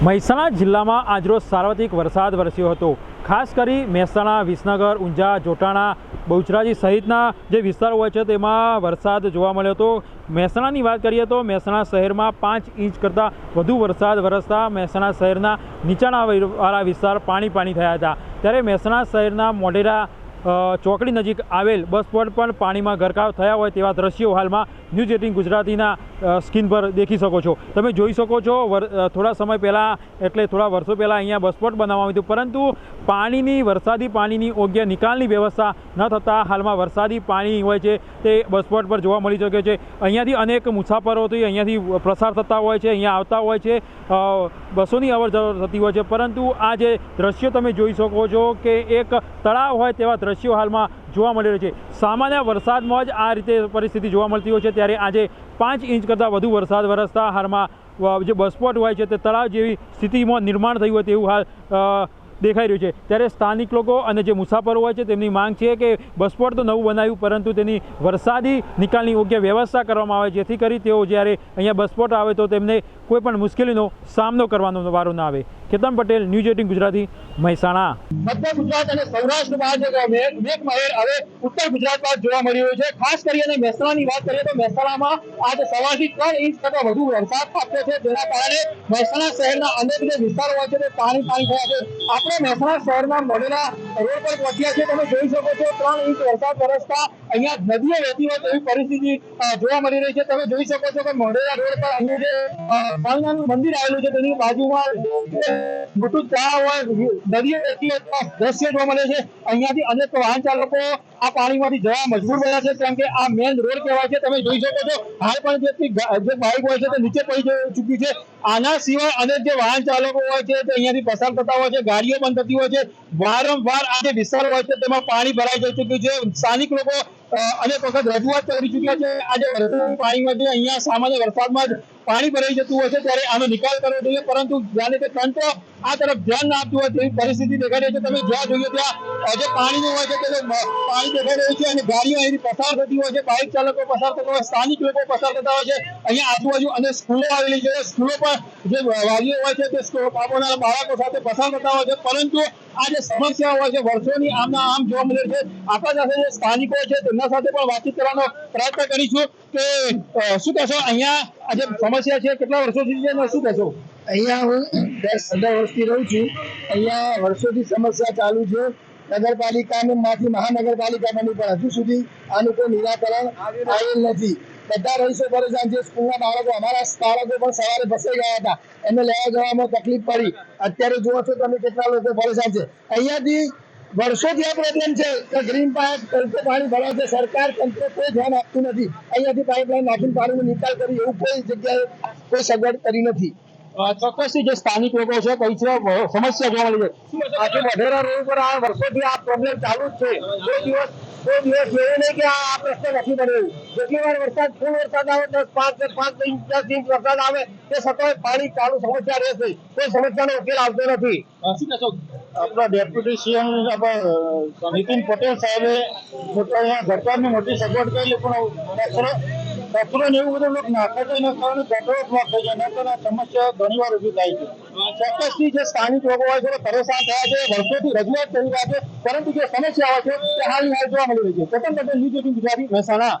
મહેસાણા જિલ્લામાં આજરોજ સાર્વત્રિક વરસાદ વરસ્યો હતો। ખાસ કરી મહેસાણા, વિસનગર, ઊંઝા, જોટાણા, બહુચરાજી સહિતના જે વિસ્તારો હોય છે તેમાં વરસાદ જોવા મળ્યો હતો। મહેસાણાની વાત કરીએ તો મહેસાણા શહેરમાં 5 ઇંચ કરતાં વધુ વરસાદ વરસતા મહેસાણા શહેરના નીચાણવાળા વિસ્તાર પાણી થયા હતા। ત્યારે મહેસાણા શહેરના મોઢેરા ચોકડી નજીક આવેલ બસ સ્પોટ પણ પાણીમાં ગરકાવ થયા હોય તેવા દ્રશ્યો હાલમાં ન્યૂઝ 18 ગુજરાતીના સ્ક્રીન પર દેખી શકો છો। તમે જોઈ શકો છો થોડા સમય પહેલાં એટલે થોડા વર્ષો પહેલાં અહીંયા બસ સ્પોટ બનાવવામાં આવ્યું હતું, પરંતુ વરસાદી પાણીની યોગ્ય નિકાલની વ્યવસ્થા ન થતાં હાલમાં વરસાદી પાણી હોય છે તે બસ સ્પોટ પર જોવા મળી શકે છે। અહીંયાથી અનેક મુસાફરો અહીંયાથી પ્રસાર થતા હોય છે, અહીંયા આવતા હોય છે, બસોની અવરજવર થતી હોય છે, પરંતુ આ જે દ્રશ્યો તમે જોઈ શકો છો કે એક તળાવ હોય તેવા દ્રશ્યો હાલમાં જોવા મળી રહ્યું છે। સામાન્ય વરસાદમાં જ આ રીતે પરિસ્થિતિ જોવા મળતી હોય છે, ત્યારે આજે 5 ઇંચ કરતાં વધુ વરસાદ વરસતા હાલમાં જે બસ સ્પોટ હોય છે તે તળાવ જેવી સ્થિતિમાં નિર્માણ થયું હોય તેવું હાલ દેખાઈ રહ્યું છે। ત્યારે સ્થાનિક લોકો અને જે મુસાફરો હોય છે તેમની માંગ છે કે બસ સ્પોટ તો નવું બનાવ્યું, પરંતુ તેની વરસાદી નિકાલની યોગ્ય વ્યવસ્થા કરવામાં આવે, જેથી કરી તેઓ જ્યારે અહીંયા બસ સ્પોટ આવે તો તેમને કોઈ પણ મુશ્કેલીનો સામનો કરવાનો વારો ના આવે। કેતન પટેલ, ન્યૂઝ 18 ગુજરાતી, મહેસાણા। મધ્ય ગુજરાત અને સૌરાષ્ટ્ર બાદ મેઘમહેર હવે ઉત્તર ગુજરાત બાદ જોવા મળી રહ્યું છે। ખાસ કરીને મહેસાણાની વાત કરીએ તો મહેસાણામાં આજે સવારથી 3 ઇંચ કરતાં વધુ વરસાદ ખાબક્યો છે, જેના કારણે મહેસાણા શહેરના અનેક જે વિસ્તારો હોય છે તે પાણી થયા છે। આપણે મહેસાણા શહેરના મોઢેરા રોડ પર પહોંચ્યા છીએ। તમે જોઈ શકો છો 3 ઇંચ વરસાદ વરસતા અહીંયા નદીઓ વહેતી હોય તેવી પરિસ્થિતિ જોવા મળી રહી છે। તમે જોઈ શકો છો કે મોઢેરા રોડ પર અહીંયા જે સ્વામિનારાયણ મંદિર આવેલું છે તેની બાજુમાં મોટું તળાવ હોય, નદીઓ વહેતી હોય દ્રશ્ય જોવા મળે છે। અહીંયાથી અનેક વાહન ચાલકો આ પાણીમાંથી જવા મજબૂર બન્યા છે, કેમ કે આ મેન રોડ કહેવાય છે। તમે જોઈ શકો છો હાલ પણ જે બાઇક હોય છે તે નીચે પડી ચૂકી છે। આના સિવાય અનેક જે વાહન ચાલકો હોય છે તે અહીંયાથી પસાર થતા હોય છે, ગાડીઓ બંધ થતી હોય છે। વારંવાર આ જે વિસ્તાર હોય છે તેમાં પાણી ભરાઈ જઈ ચૂક્યું છે। સ્થાનિક લોકો અનેક વખત રજૂઆત કરી ચૂક્યા છે। આજે વરસાદી પાણીમાંથી અહીંયા સામાન્ય વરસાદમાં જ પાણી ભરાઈ જતું હોય છે, ત્યારે આનો નિકાલ કરવો જોઈએ, પરંતુ જાણે કે તંત્ર આ તરફ ધ્યાન ના આપતું હોય તેવી પરિસ્થિતિ દેખાઈ રહી છે। તમે જ્યાં જોઈએ ત્યાં જે પાણીનું હોય છે તે પાણી દેખાઈ રહ્યું છે અને ગાડીઓ અહીંથી પસાર થતી હોય છે, બાઇક ચાલકો પસાર થતા હોય, સ્થાનિક લોકો પસાર થતા હોય છે। અહીંયા આજુબાજુ અને સ્કૂલો આવેલી છે, સ્કૂલો પર જે વાલીઓ હોય છે તે બાળકોના બાળકો સાથે પસાર થતા હોય છે, પરંતુ આ જે સમસ્યા હોય છે વર્ષોની આમના આમ જોવા મળે છે। આપણા સાથે જે સ્થાનિકો છે તેમના સાથે પણ વાતચીત કરવાનો પ્રયત્ન કરીશું કે શું કહેશો, અહીંયા આ જે સમસ્યા છે કેટલા વર્ષોથી છે અને શું કહેશો? અહીંયા હું 10-15 વર્ષથી રહું છું। અહીંયા વર્ષોથી સમસ્યા ચાલુ છે। નગરપાલિકામાંથી મહાનગરપાલિકા બની, પણ હજુ સુધી આનું કોઈ નિરાકરણ આવેલ નથી। બધા રહીશો પરેશાન છે। સ્કૂલના બાળકો, અમારા બાળકો પણ સવારે ફસાઈ ગયા હતા, એમને લેવા જવામાં તકલીફ પડી। અત્યારે જુઓ છો તમે કેટલા લોકો પરેશાન છે। અહીંયાથી વર્ષોથી આ પ્રોબ્લેમ છે કે ગ્રીન પાઇપ પાણી ભરાય છે, સરકાર તંત્ર કોઈ ધ્યાન આપતું નથી। અહીંયાથી પાઇપલાઇન નાખીને પાણીનો નિકાલ કરી એવું કોઈ જગ્યાએ કોઈ સગવડ કરી નથી। ચોક્કસથી જે સ્થાનિક લોકો છે કઈ છે સમસ્યા જોવા મળી છે। આજે મોઢેરા રોડ પર આ વર્ષોથી આ પ્રોબ્લેમ ચાલુ જ છે। કોઈ દિવસ એવું નહીં કે આ પ્રશ્ન નથી બન્યો। જેટલી વાર વરસાદ ફૂલ વરસાદ આવે 5 ઇંચ વરસાદ આવે તે છતાં પાણી ચાલુ સમસ્યા રહેશે, કોઈ સમસ્યાનો ઉકેલ આવતો નથી। શું કહેશો? આપણા ડેપ્યુટી સીએમ નીતિન પટેલ સાહેબે સરકારની મોટી સગવડ કરેલી, પણ કચરો ને એવું બધું લોકો નાખે છે, એના કારણે ગટરો બ્લોક થઈ જાય, એના સમસ્યા ઘણી વાર ઉભી થાય છે। ચોક્કસથી જે સ્થાનિક લોકો હોય છે પરેશાન થયા છે, વર્ષોથી રજૂઆત કરી રહ્યા છે, પરંતુ જે સમસ્યા હોય છે તે હાલ જોવા મળી રહી છે। કેતન પટેલ, ન્યૂઝ 18 ગુજરાતી, મહેસાણા।